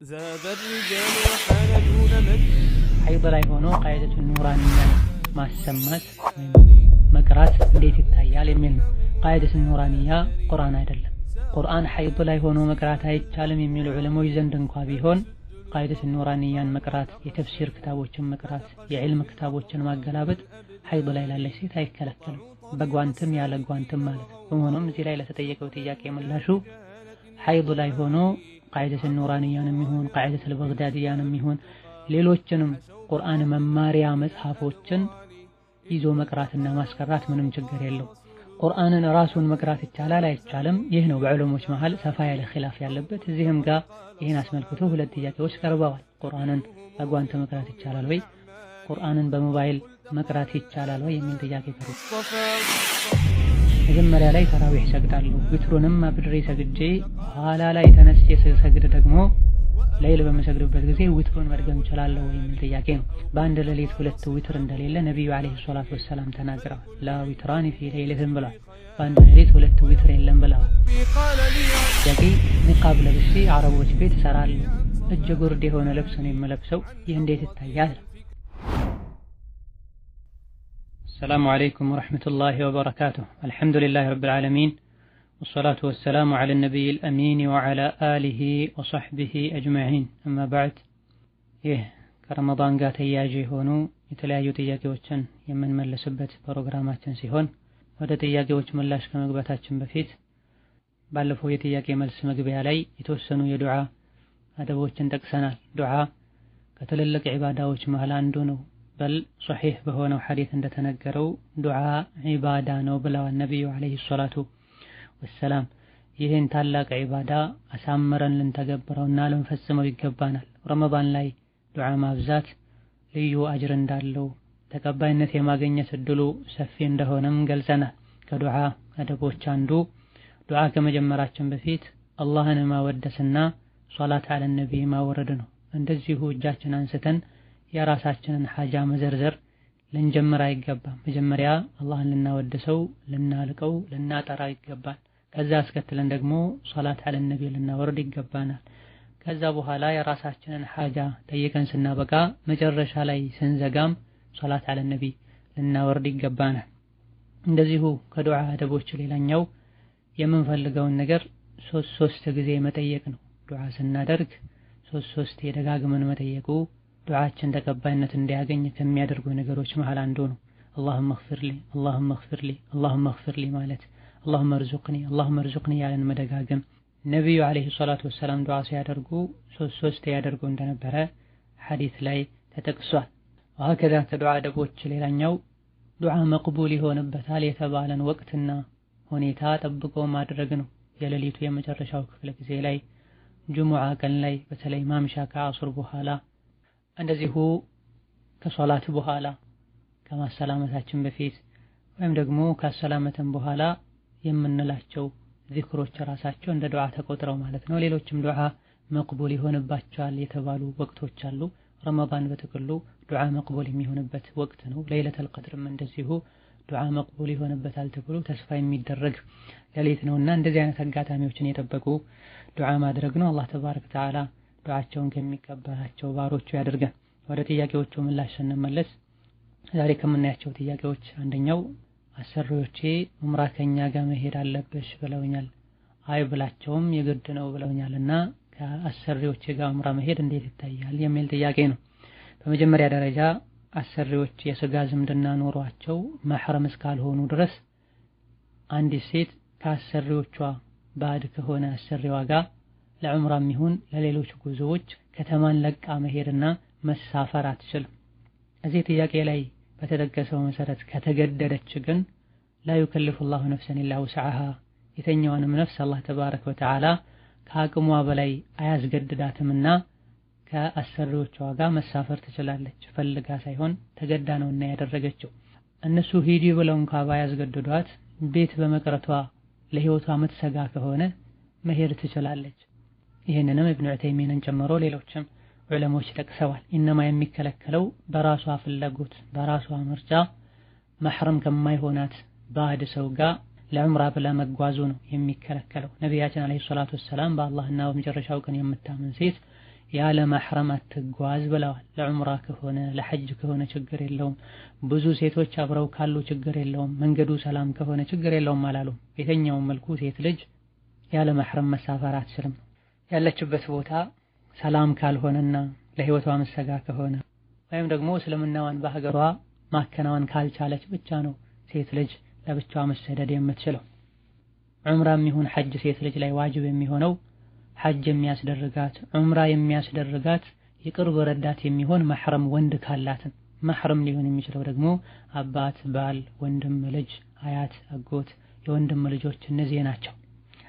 ذاب الرجال وحال دون من ሐይድ ላይ ሆኖ ቃይደቱን ኑራንያን ማሰማት መቅራት እንዴት ይታያል የሚል ነው። ቃይደቱን ኑራንያ ቁርአን አይደለም። ቁርአን ሐይድ ላይ ሆኖ መቅራት አይቻልም የሚሉ ዑለሞች ዘንድ እንኳን ቢሆን ቃይደቱን ኑራንያን መቅራት፣ የተፍሲር ክታቦችን መቅራት፣ የዕልም ክታቦችን ማገላበጥ ሐይድ ላይ ላለች ሴት አይከለከልም፣ በጓንትም ያለ ጓንትም ማለት ነው። በመሆኑም እዚህ ላይ ለተጠየቀው ጥያቄ ምላሹ ሐይድ ላይ ሆኖ ቃይደቱን ኑራንያንም ይሁን ቃይደቱል በግዳዲያንም ይሁን ሌሎችንም ቁርአን መማሪያ መጽሐፎችን ይዞ መቅራትና ማስቀራት ምንም ችግር የለው። ቁርአንን ራሱን መቅራት ይቻላል አይቻልም? ይህ ነው በዑለሞች መሃል ሰፋ ያለ ኺላፍ ያለበት። እዚህም ጋር ይህን አስመልክቶ ሁለት ጥያቄዎች ቀርበዋል። ቁርአንን በጓንት መቅራት ይቻላል ወይ? ቁርአንን በሞባይል መቅራት ይቻላል ወይ የሚል ጥያቄ ቀርቧል። መጀመሪያ ላይ ተራዊህ ሰግዳለሁ፣ ዊትሩንም አብድሬ ሰግጄ ኋላ ላይ ተነስቼ ሰግድ ደግሞ ሌሊት በመሰግድበት ጊዜ ዊትሩን መድገም እችላለሁ የሚል ጥያቄ ነው። በአንድ ሌሊት ሁለት ዊትር እንደሌለ ነብዩ አለይሂ ሰላቱ ወሰላም ተናግረዋል። ላ ዊትራኒ ፊ ሌሊትን ብለዋል። በአንድ ሌሊት ሁለት ዊትር የለም ብለዋል። ጥያቄ ኒቃብ ለብሼ አረቦች ቤት እሰራለሁ፣ እጀ ጉርድ የሆነ ልብስ ነው የምለብሰው፣ ይህ እንዴት ይታያል? السلام عليكم ورحمة الله وبركاته. الحمد لله رب العالمين والصلاة والسلام على النبي الأمين وعلى آله وصحبه أجمعين. أما بعد كرمضان قات ياجي هونو يتلايو تياكي وچن يمن ملسبت بروغراماتن سيهون ودا تياكي وچ ملاش كمقباتاتن بفيت بالفو يتياكي ملس مقبي علي يتوسنو يدعا هذا وچن تقسنا دعا كتللك عبادة وچ مهلان دونو بل صحيح بهونو حديث عند تنقروا دعاء عبادة نوبلا والنبي عليه الصلاة والسلام ይህን ታላቅ ዒባዳ አሳምረን ልንተገብረውና ልንፈጽመው ይገባናል። ረመዳን ላይ ዱዓ ማብዛት ልዩ አጅር እንዳለው ተቀባይነት የማግኘት እድሉ ሰፊ እንደሆነም ገልጸናል። ከዱዓ አደቦች አንዱ ዱዓ ከመጀመራችን በፊት አላህን ማወደስና ሶላት አለ ነብይ ማወረድ ነው። እንደዚሁ እጃችን አንስተን የራሳችንን ሐጃ መዘርዘር ልንጀምር አይገባም። መጀመሪያ አላህን ልናወድሰው፣ ልናልቀው፣ ልናጠራ ይገባል። ከዛ አስከትለን ደግሞ ሶላት አለ ነብይ ልናወርድ ይገባናል። ከዛ በኋላ የራሳችንን ሐጃ ጠይቀን ስናበቃ መጨረሻ ላይ ስንዘጋም ሶላት አለ ነብይ ልናወርድ ይገባናል። እንደዚሁ ከዱዓ አደቦች ሌላኛው የምንፈልገውን ነገር ሶስት ጊዜ መጠየቅ ነው። ዱዓ ስናደርግ ሶስት ደጋግመን መጠየቁ ዱዓችን ተቀባይነት እንዲያገኝ ከሚያደርጉ ነገሮች መሃል አንዱ ነው። اللهم اغفر لي اللهم اغفر لي اللهم اغفر لي ማለት اللهم ارزقني ያለን መደጋገም ነብዩ አለይሂ ሰላቱ ወሰላም ዱዓ ሲያደርጉ ሶስት ያደርጉ እንደነበረ ሐዲስ ላይ ተጠቅሷል። ወሀከዛ ከዱዓ አደቦች ሌላኛው ዱዓ መቅቡል ይሆንበታል የተባለን ወቅትና ሁኔታ ጠብቆ ማድረግ ነው። የሌሊቱ የመጨረሻው ክፍለ ጊዜ ላይ፣ ጁሙዓ ቀን ላይ፣ በተለይ ማምሻ ከአሱር በኋላ፣ እንደዚሁ ከሶላት በኋላ ከማሰላመታችን በፊት ወይም ደግሞ ካሰላመተን በኋላ የምንላቸው ዚክሮች ራሳቸው እንደ ዱዓ ተቆጥረው ማለት ነው። ሌሎችም ዱዓ መቅቡል ይሆንባቸዋል የተባሉ ወቅቶች አሉ። ረመዳን በጥቅሉ ዱዓ መቅቡል የሚሆንበት ወቅት ነው። ለይለቱል ቀድርም እንደዚሁ ዱዓ መቅቡል ይሆንበታል ተብሎ ተስፋ የሚደረግ ሌሊት ነውና እንደዚህ አይነት አጋጣሚዎችን የጠበቁ ዱዓ ማድረግ ነው። አላህ ተባረከ ወተዓላ ዱዓቸውን ከሚቀበላቸው ባሮቹ ያድርገን። ወደ ጥያቄዎቹ ምላሽ ስንመለስ ዛሬ ከምናያቸው ጥያቄዎች አንደኛው አሰሪዎቼ ዑምራ ከኛ ጋር መሄድ አለብሽ ብለውኛል፣ አይ ብላቸውም የግድ ነው ብለውኛልና ከአሰሪዎቼ ጋር ዑምራ መሄድ እንዴት ይታያል የሚል ጥያቄ ነው። በመጀመሪያ ደረጃ አሰሪዎች የስጋ ዝምድና ኖሯቸው መህረም እስካልሆኑ ድረስ አንዲት ሴት ከአሰሪዎቿ ባዕድ ከሆነ አሰሪዋ ጋር ለዑምራም ይሁን ለሌሎች ጉዞዎች ከተማን ለቃ መሄድና መሳፈር አትችልም። እዚህ ጥያቄ ላይ በተጠቀሰው መሰረት ከተገደደች ግን ላ ዩከልፉ ላሁ ነፍሰን ኢላ ውስዐሃ የተኛዋንም ነፍስ አላህ ተባረከ ወተዓላ ከአቅሟ በላይ አያስገድዳትምና ከአሰሪዎቿ ጋር መሳፈር ትችላለች። ፈልጋ ሳይሆን ተገዳ ነውና ያደረገችው። እነሱ ሂጂ ብለው እንኳ ባያስገድዷት ቤት በመቅረቷ ለህይወቷ ምትሰጋ ከሆነ መሄድ ትችላለች። ይህንንም ኢብኑ ዑተይሚንን ጨምሮ ሌሎችም ዑለሞች ጠቅሰዋል። ኢነማ የሚከለከለው በራሷ ፍላጎት በራሷ ምርጫ መህረም ከማይሆናት ባዕድ ሰው ጋር ለዑምራ ብላ መጓዙ ነው የሚከለከለው። ነቢያችን አለይሂ ሰላቱ ወሰላም በአላህና በመጨረሻው ቀን የምታምን ሴት ያለ ማህረም አትጓዝ ብለዋል። ለዑምራ ከሆነ ለሐጅ ከሆነ ችግር የለውም። ብዙ ሴቶች አብረው ካሉ ችግር የለውም። መንገዱ ሰላም ከሆነ ችግር የለውም አላሉም። በየትኛውም መልኩ ሴት ልጅ ያለ ማህረም መሳፈር አትችልም። ያለችበት ቦታ ሰላም ካልሆነና ለህይወቷ መሰጋ ከሆነ ወይም ደግሞ እስልምናዋን በሀገሯ ማከናወን ካልቻለች ብቻ ነው ሴት ልጅ ለብቻዋ መሰደድ የምትችለው። ዑምራም ይሁን ሐጅ ሴት ልጅ ላይ ዋጅብ የሚሆነው ሐጅ የሚያስደርጋት ዑምራ የሚያስደርጋት የቅርብ ረዳት የሚሆን ማህረም ወንድ ካላትን። ማህረም ሊሆን የሚችለው ደግሞ አባት፣ ባል፣ ወንድም ልጅ፣ አያት፣ አጎት፣ የወንድም ልጆች እነዚህ ናቸው።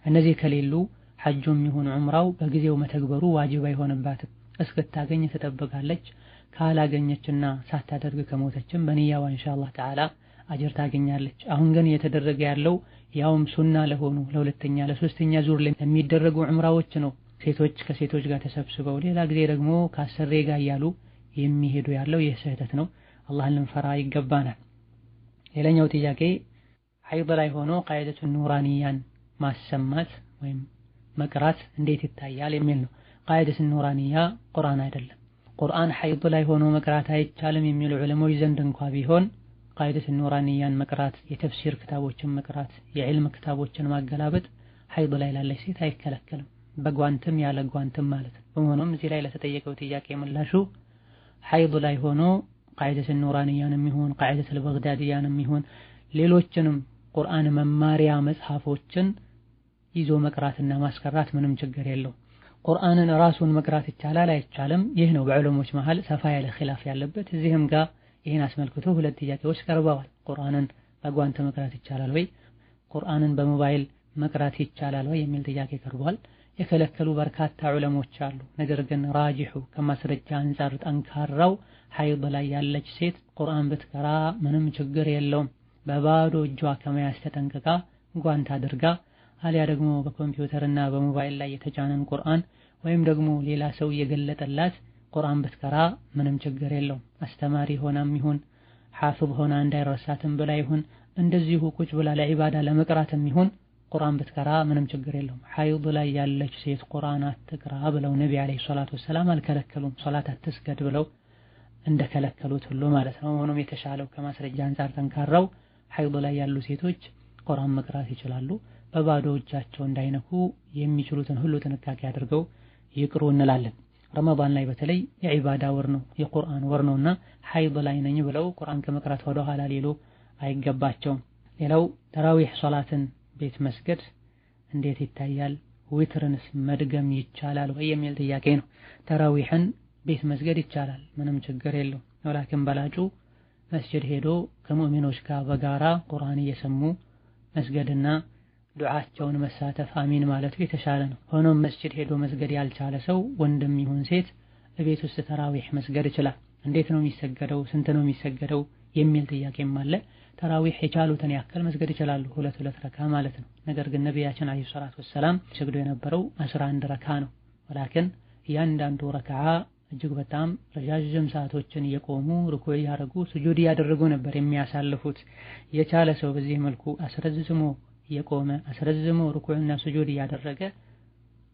እነዚህ ከሌሉ ሐጁም ይሁን ዑምራው በጊዜው መተግበሩ ዋጅብ አይሆንባትም። እስክታገኝ ትጠብቃለች። ካላገኘችና ሳታደርግ ከሞተችም በንያዋ ኢንሻአላህ ተዓላ አጅር ታገኛለች። አሁን ግን እየተደረገ ያለው ያውም ሱና ለሆኑ ለሁለተኛ ለሶስተኛ ዙር ለሚደረጉ ዑምራዎች ነው። ሴቶች ከሴቶች ጋር ተሰብስበው ሌላ ጊዜ ደግሞ ካሰሬ ጋር እያሉ የሚሄዱ ያለው ይህ ስህተት ነው። አላህን ልንፈራ ይገባናል። ሌላኛው ጥያቄ ሐይድ ላይ ሆኖ ቃይደቱ ኑራኒያን ማሰማት ወይም መቅራት እንዴት ይታያል የሚል ነው። ቃይደቱ ኑራኒያ ቁርአን አይደለም። ቁርአን ሐይድ ላይ ሆኖ መቅራት አይቻልም የሚሉ ዑለሞች ዘንድ እንኳ ቢሆን ቃይደቱ ኑራኒያን መቅራት፣ የተፍሲር ክታቦችን መቅራት፣ የዕልም ክታቦችን ማገላበጥ ሐይድ ላይ ላለች ሴት አይከለከልም። በጓንትም ያለ ጓንትም ማለት ነው። በመሆኑም እዚህ ላይ ለተጠየቀው ጥያቄ ምላሹ ሐይድ ላይ ሆኖ ቃይደቱ ኑራኒያንም ይሁን ቃይደቱ በግዳዲያንም ይሁን ሌሎችንም ቁርአን መማሪያ መጽሐፎችን ይዞ መቅራትና ማስቀራት ምንም ችግር የለው። ቁርአንን ራሱን መቅራት ይቻላል አይቻልም? ይህ ነው በዑለሞች መሃል ሰፋ ያለ ኺላፍ ያለበት። እዚህም ጋር ይህን አስመልክቶ ሁለት ጥያቄዎች ቀርበዋል። ቁርአንን በጓንት መቅራት ይቻላል ወይ? ቁርአንን በሞባይል መቅራት ይቻላል ወይ የሚል ጥያቄ ቀርቧል። የከለከሉ በርካታ ዑለሞች አሉ። ነገር ግን ራጂሑ ከማስረጃ አንፃር ጠንካራው ሐይድ ላይ ያለች ሴት ቁርአን ብትቀራ ምንም ችግር የለውም። በባዶ እጇ ከመያዝ ተጠንቅቃ ጓንት አድርጋ አሊያ ደግሞ በኮምፒውተርና በሞባይል ላይ የተጫነን ቁርአን ወይም ደግሞ ሌላ ሰው የገለጠላት ቁርአን ብትቀራ ምንም ችግር የለውም። አስተማሪ ሆናም ይሁን ሐፊዝ ሆና እንዳይረሳትም ብላ ይሁን እንደዚሁ ቁጭ ብላ ለዒባዳ ለመቅራትም ይሁን ቁርአን ብትቀራ ምንም ችግር የለውም። ሐይድ ላይ ያለች ሴት ቁርአን አትቅራ ብለው ነቢ አለይሂ ሰላቱ ወሰላም አልከለከሉም። ሶላት አትስገድ ብለው እንደከለከሉት ሁሉ ማለት ነው። ሆኖም የተሻለው ከማስረጃ አንፃር ጠንካራው ሐይድ ላይ ያሉ ሴቶች ቁርአን መቅራት ይችላሉ። በባዶ እጃቸው እንዳይነኩ የሚችሉትን ሁሉ ጥንቃቄ አድርገው ይቅሩ እንላለን። ረመዳን ላይ በተለይ የዒባዳ ወር ነው፣ የቁርአን ወር ነውና ሐይድ ላይ ነኝ ብለው ቁርአን ከመቅራት ወደ ኋላ ሊሉ አይገባቸውም። ሌላው ተራዊህ ሶላትን ቤት መስገድ እንዴት ይታያል? ዊትርንስ መድገም ይቻላል ወይ የሚል ጥያቄ ነው። ተራዊህን ቤት መስገድ ይቻላል፣ ምንም ችግር የለው። ወላኪን በላጩ መስጂድ ሄዶ ከሙእሚኖች ጋር በጋራ ቁርአን እየሰሙ መስገድና ዱዓቸውን መሳተፍ አሚን ማለቱ የተሻለ ነው። ሆኖም መስጂድ ሄዶ መስገድ ያልቻለ ሰው ወንድም ይሁን ሴት እቤት ውስጥ ተራዊህ መስገድ ይችላል። እንዴት ነው የሚሰገደው? ስንት ነው የሚሰገደው? የሚል ጥያቄም አለ። ተራዊህ የቻሉትን ያክል መስገድ ይችላሉ፣ ሁለት ረካ ማለት ነው። ነገር ግን ነቢያችን አለይሂ ሰላቱ ወሰላም ሰግዶ የነበረው 11 ረካ ነው። ወላኪን እያንዳንዱ ረካዓ እጅግ በጣም ረጃጅም ሰዓቶችን እየቆሙ ሩኩዕ ያደረጉ ስጁድ ያደረጉ ነበር የሚያሳልፉት። የቻለ ሰው በዚህ መልኩ አስረዝሞ የቆመ አስረዝሞ ሩኩዕና ስጁድ ያደረገ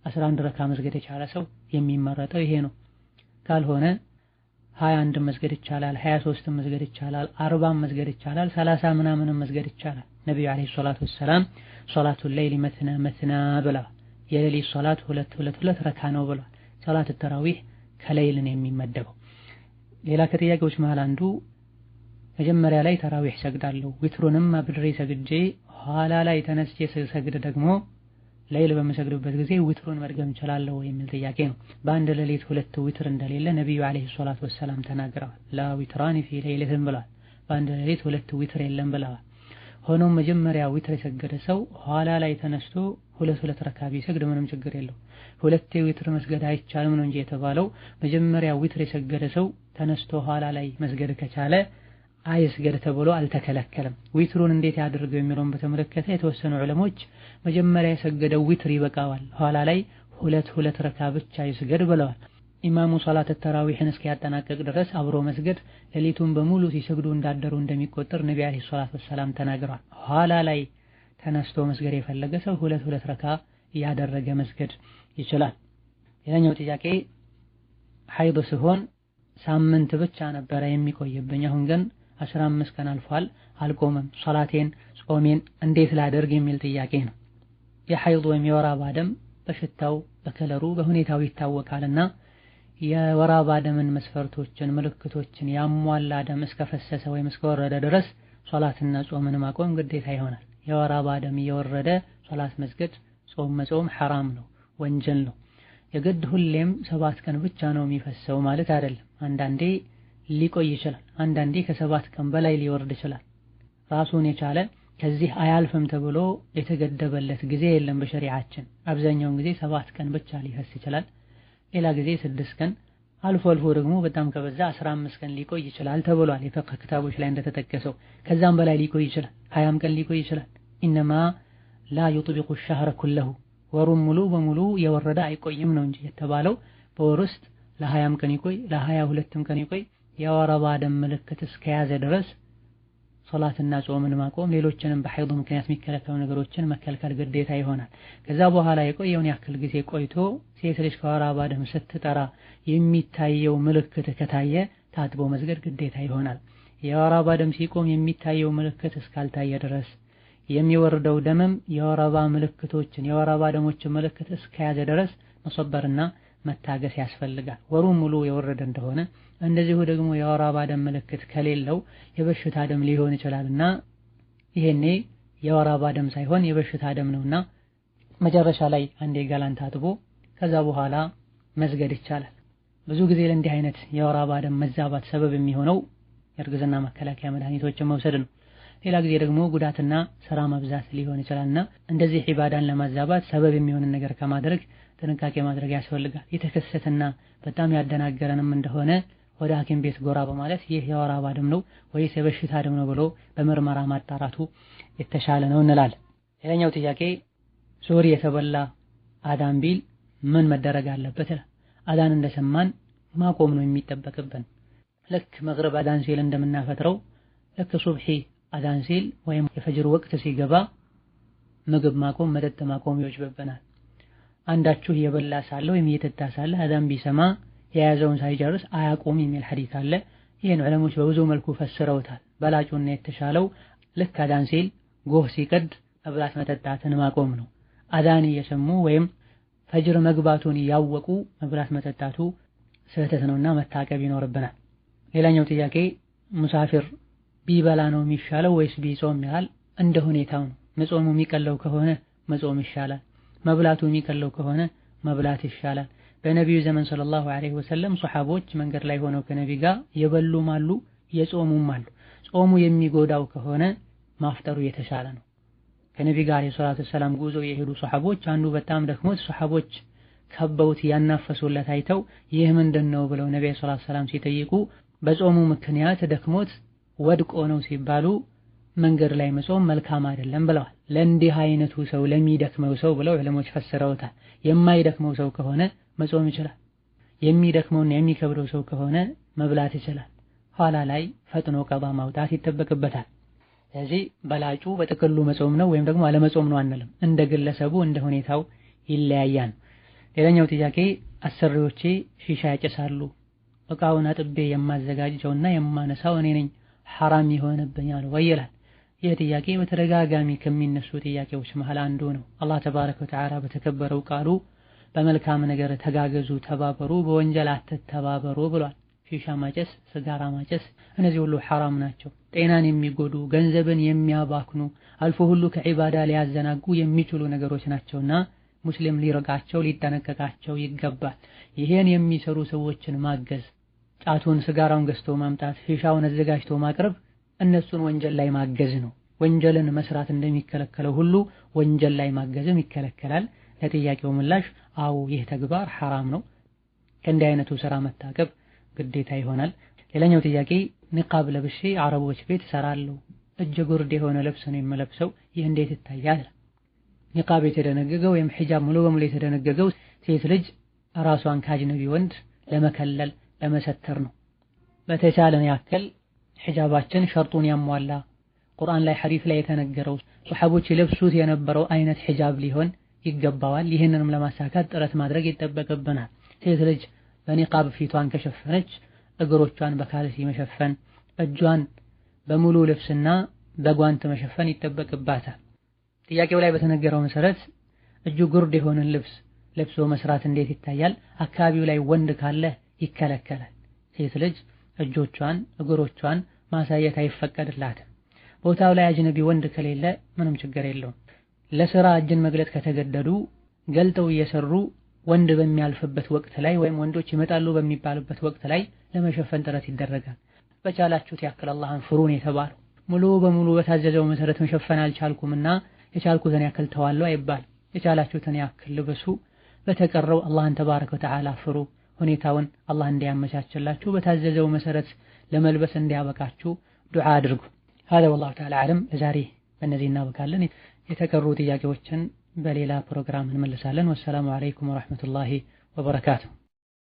11 ረካ መስገድ የቻለ ሰው የሚመረጠው ይሄ ነው። ካልሆነ 21 መስገድ ይቻላል፣ 23 መስገድ ይቻላል፣ 40 መስገድ ይቻላል፣ 30 ምናምን መስገድ ይቻላል። ነብዩ አለይሂ ሰላቱ ወሰላም ሶላቱል ለይሊ መትና ብለዋል። የሌሊት ሶላት ሁለት ረካ ነው ብለዋል። ሶላት ተራዊህ ከሌሊን የሚመደበው። ሌላ ከጥያቄዎች መሃል አንዱ መጀመሪያ ላይ ተራዊህ ሰግዳለሁ ዊትሩንም አብድሬ ሰግጄ ኋላ ላይ ተነስቼ ሰግድ ደግሞ ሌሊት በመሰግድበት ጊዜ ዊትሩን መድገም እችላለሁ የሚል ጥያቄ ነው። በአንድ ሌሊት ሁለት ዊትር እንደሌለ ነብዩ አለይሂ ሰላቱ ወሰላም ተናግረዋል። ላ ዊትራኒ ፊ ሌሊትን ብለዋል። በአንድ ሌሊት ሁለት ዊትር የለም ብለዋል። ሆኖም መጀመሪያ ዊትር የሰገደ ሰው ኋላ ላይ ተነስቶ ሁለት ረካ ቢሰግድ ምንም ችግር የለው። ሁለቴ ዊትር መስገድ አይቻልም ነው እንጂ የተባለው መጀመሪያ ዊትር የሰገደ ሰው ተነስቶ ኋላ ላይ መስገድ ከቻለ አይስገድ ተብሎ አልተከለከለም። ዊትሩን እንዴት ያድርገው የሚለውን በተመለከተ የተወሰኑ ዑለሞች መጀመሪያ የሰገደው ዊትር ይበቃዋል፣ ኋላ ላይ ሁለት ረካ ብቻ ይስገድ ብለዋል። ኢማሙ ሶላት ተራዊህን እስኪያጠናቀቅ ድረስ አብሮ መስገድ ሌሊቱን በሙሉ ሲሰግዱ እንዳደሩ እንደሚቆጠር ነብዩ አለይሂ ሰላቱ ወሰላም ተናግረዋል። ኋላ ላይ ተነስቶ መስገድ የፈለገ ሰው ሁለት ረካ ያደረገ መስገድ ይችላል። ሌላኛው ጥያቄ ሐይድ ሲሆን ሳምንት ብቻ ነበረ የሚቆይብኝ፣ አሁን ግን 15 ቀን አልፏል፣ አልቆመም፣ ሶላቴን ጾሜን እንዴት ላደርግ የሚል ጥያቄ ነው። የሐይድ ወይም የወር አበባ ደም በሽታው በከለሩ በሁኔታው ይታወቃልና የወር አበባ ደምን መስፈርቶችን ምልክቶችን ያሟላ ደም እስከፈሰሰ ወይም እስከወረደ ድረስ ሶላትና ጾምን ማቆም ግዴታ ይሆናል። የወር አበባ ደም እየወረደ ሶላት መስገድ ጾም መጾም ሐራም ነው፣ ወንጀል ነው። የግድ ሁሌም 7 ቀን ብቻ ነው የሚፈሰው ማለት አይደለም። አንዳንዴ ሊቆይ ይችላል፣ አንዳንዴ ከ7 ቀን በላይ ሊወርድ ይችላል። ራሱን የቻለ ከዚህ አያልፍም ተብሎ የተገደበለት ጊዜ የለም በሸሪዓችን። አብዛኛውን ጊዜ 7 ቀን ብቻ ሊፈስ ይችላል፣ ሌላ ጊዜ 6 ቀን፣ አልፎ አልፎ ደግሞ በጣም ከበዛ 15 ቀን ሊቆይ ይችላል ተብሏል የፍቅህ ክታቦች ላይ እንደተጠቀሰው። ከዛም በላይ ሊቆይ ይችላል፣ 20 ቀን ሊቆይ ይችላል። ኢነማ ላ ዩጥቢቁ ሸህረ ኩለሁ ወሩን ሙሉ በሙሉ የወረደ አይቆይም ነው እንጂ የተባለው። በወር ውስጥ ለ20 ቀን ይቆይ ለ22 ቀን ይቆይ የወር አበባ ደም ምልክት እስከያዘ ድረስ ሶላትና ጾምን ማቆም ሌሎችንም በሐይድ ምክንያት የሚከለከሉ ነገሮችን መከልከል ግዴታ ይሆናል። ከዛ በኋላ የቆየውን ያክል ጊዜ ቆይቶ ሴት ልጅ ከወር አበባ ደም ስትጠራ የሚታየው ምልክት ከታየ ታጥቦ መስገድ ግዴታ ይሆናል። የወር አበባ ደም ሲቆም የሚታየው ምልክት እስካልታየ ድረስ የሚወርደው ደምም የወር አበባ ምልክቶችን የወር አበባ ደሞችን ምልክት እስከያዘ ድረስ መሰበርና መታገስ ያስፈልጋል። ወሩን ሙሉ የወረደ እንደሆነ እንደዚሁ ደግሞ የወር አበባ ደም ምልክት ከሌለው የበሽታ ደም ሊሆን ይችላልና ይሄኔ የወር አበባ ደም ሳይሆን የበሽታ ደም ነውና መጨረሻ ላይ አንዴ ገላን ታጥቦ ከዛ በኋላ መስገድ ይቻላል። ብዙ ጊዜ ለእንዲህ አይነት የወር አበባ ደም መዛባት ሰበብ የሚሆነው የእርግዝና መከላከያ መድኃኒቶችን መውሰድ ነው። ሌላ ጊዜ ደግሞ ጉዳትና ስራ መብዛት ሊሆን ይችላልና እንደዚህ ዒባዳን ለማዛባት ሰበብ የሚሆንን ነገር ከማድረግ ጥንቃቄ ማድረግ ያስፈልጋል። የተከሰተና በጣም ያደናገረንም እንደሆነ ወደ ሐኪም ቤት ጎራ በማለት ይህ የወር አበባ ደም ነው ወይስ የበሽታ ደም ነው ብሎ በምርመራ ማጣራቱ የተሻለ ነው እንላለን። ሌላኛው ጥያቄ ዙህር የተበላ አዳን ቢል ምን መደረግ አለበት? አዳን እንደሰማን ማቆም ነው የሚጠበቅብን። ልክ መግሪብ አዳን ሲል እንደምናፈጥረው ልክ ሱብሒ አዳን ሲል ወይም የፈጅር ወቅት ሲገባ ምግብ ማቆም መጠጥ ማቆም ይወጅብብናል። አንዳችሁ እየበላ ሳለ ወይም እየጠጣ ሳለ አዳን ቢሰማ የያዘውን ሳይጨርስ አያቆም የሚል ሐዲስ አለ። ይህን ዑለሞች በብዙ መልኩ ፈስረውታል። በላጩና የተሻለው ልክ አዳን ሲል ጎህ ሲቀድ መብላት መጠጣትን ማቆም ነው። አዳን እየሰሙ ወይም ፈጅር መግባቱን ያወቁ መብላት መጠጣቱ ስህተት ነውና መታቀብ ይኖርብናል። ሌላኛው ጥያቄ ሙሳፊር ቢበላ ነው የሚሻለው ወይስ ቢጾም ይላል። እንደ ሁኔታው ነው። መጾሙ የሚቀለው ከሆነ መጾም ይሻላል፣ መብላቱ የሚቀለው ከሆነ መብላት ይሻላል። በነቢዩ ዘመን ሰለላሁ ዐለይሂ ወሰለም ሱሐቦች መንገድ ላይ ሆነው ከነቢ ጋር የበሉም አሉ የጾሙም አሉ። ጾሙ የሚጎዳው ከሆነ ማፍጠሩ የተሻለ ነው። ከነቢ ጋር አለይሂ ሰላቱ ወሰላም ጉዞ የሄዱ ሱሐቦች አንዱ በጣም ደክሞት ሱሐቦች ከበውት ያናፈሱለት አይተው ይህ ምንድነው ብለው ነቢ ሰለላሁ ዐለይሂ ወሰለም ሲጠይቁ በጾሙ ምክንያት ደክሞት ወድቆ ነው ሲባሉ መንገድ ላይ መጾም መልካም አይደለም ብለዋል። ለእንዲህ አይነቱ ሰው ለሚደክመው ሰው ብለው ዑለሞች ፈስረውታል። የማይደክመው ሰው ከሆነ መጾም ይችላል። የሚደክመውና የሚከብደው ሰው ከሆነ መብላት ይችላል። ኋላ ላይ ፈጥኖ ቀባ ማውጣት ይጠበቅበታል። ስለዚህ በላጩ በጥቅሉ መጾም ነው ወይም ደግሞ አለመጾም ነው አንልም። እንደ ግለሰቡ እንደ ሁኔታው ይለያያል። ሌላኛው ጥያቄ አሰሪዎቼ ሺሻ ያጨሳሉ፣ እቃውን አጥቤ የማዘጋጀውና የማነሳው እኔ ነኝ፣ ሐራም ይሆንብኛል ወይ ይላል። ይህ ጥያቄ በተደጋጋሚ ከሚነሱ ጥያቄዎች መሃል አንዱ ነው። አላህ ተባረከ ወተዓላ በተከበረው ቃሉ በመልካም ነገር ተጋገዙ፣ ተባበሩ፣ በወንጀል አትተባበሩ ብሏል። ሺሻ ማጨስ፣ ስጋራ ማጨስ እነዚህ ሁሉ ሐራም ናቸው። ጤናን የሚጎዱ ገንዘብን የሚያባክኑ አልፎ ሁሉ ከዒባዳ ሊያዘናጉ የሚችሉ ነገሮች ናቸውና ሙስሊም ሊረቃቸው ሊጠነቀቃቸው ይገባል። ይሄን የሚሰሩ ሰዎችን ማገዝ፣ ጫቱን ስጋራውን ገዝቶ ማምጣት፣ ሺሻውን አዘጋጅቶ ማቅረብ እነሱን ወንጀል ላይ ማገዝ ነው። ወንጀልን መስራት እንደሚከለከለው ሁሉ ወንጀል ላይ ማገዝም ይከለከላል። ለጥያቄው ምላሽ አዎ ይህ ተግባር ሐራም ነው። ከእንዲህ አይነቱ ስራ መታቀብ ግዴታ ይሆናል። ሌላኛው ጥያቄ ንቃብ ለብሼ አረቦች ቤት እሰራለሁ፣ እጀ ጉርድ የሆነ ልብስ ነው የምለብሰው፣ ይህ እንዴት ይታያል? ንቃብ የተደነገገው ወይም ሒጃብ ሙሉ በሙሉ የተደነገገው ሴት ልጅ ራሷን ከአጅነቢ ወንድ ለመከለል ለመሰተር ነው። በተቻለን ያክል ሒጃባችን ሸርጡን ያሟላ ቁርአን ላይ ሐዲስ ላይ የተነገረው ሱሐቦች ይለብሱት የነበረው አይነት ሒጃብ ሊሆን ይገባዋል። ይህንንም ለማሳካት ጥረት ማድረግ ይጠበቅብናል። ሴት ልጅ በኒቃብ ፊቷን ከሸፈነች እግሮቿን በካልሲ መሸፈን፣ እጇን በሙሉ ልብስና በጓንት መሸፈን ይጠበቅባታል። ጥያቄው ላይ በተነገረው መሰረት እጁ ጉርድ የሆነን ልብስ ለብሶ መስራት እንዴት ይታያል? አካባቢው ላይ ወንድ ካለ ይከለከላል። ሴት ልጅ እጆቿን እግሮቿን ማሳየት አይፈቀድላትም። ቦታው ላይ አጅነቢ ወንድ ከሌለ ምንም ችግር የለውም። ለስራ እጅን መግለጥ ከተገደዱ ገልጠው እየሰሩ ወንድ በሚያልፍበት ወቅት ላይ ወይም ወንዶች ይመጣሉ በሚባሉበት ወቅት ላይ ለመሸፈን ጥረት ይደረጋል። በቻላችሁት ያክል አላህን ፍሩን የተባለው ሙሉ በሙሉ በታዘዘው መሰረት መሸፈን አልቻልኩምና የቻልኩትን ያክል ተዋለው አይባል። የቻላችሁትን ያክል ልበሱ። በተቀረው አላህን ተባረከ ወተዓላ ፍሩ። ሁኔታውን አላህ እንዲያመቻችላችሁ በታዘዘው መሰረት ለመልበስ እንዲያበቃችሁ ዱዓ አድርጉ። هذا والله تعالى أعلم። ለዛሬ በእነዚህ እናበቃለን። የተቀሩ ጥያቄዎችን በሌላ ፕሮግራም እንመልሳለን። ወሰላሙ አለይኩም ወራህመቱላሂ ወበረካቱሁ።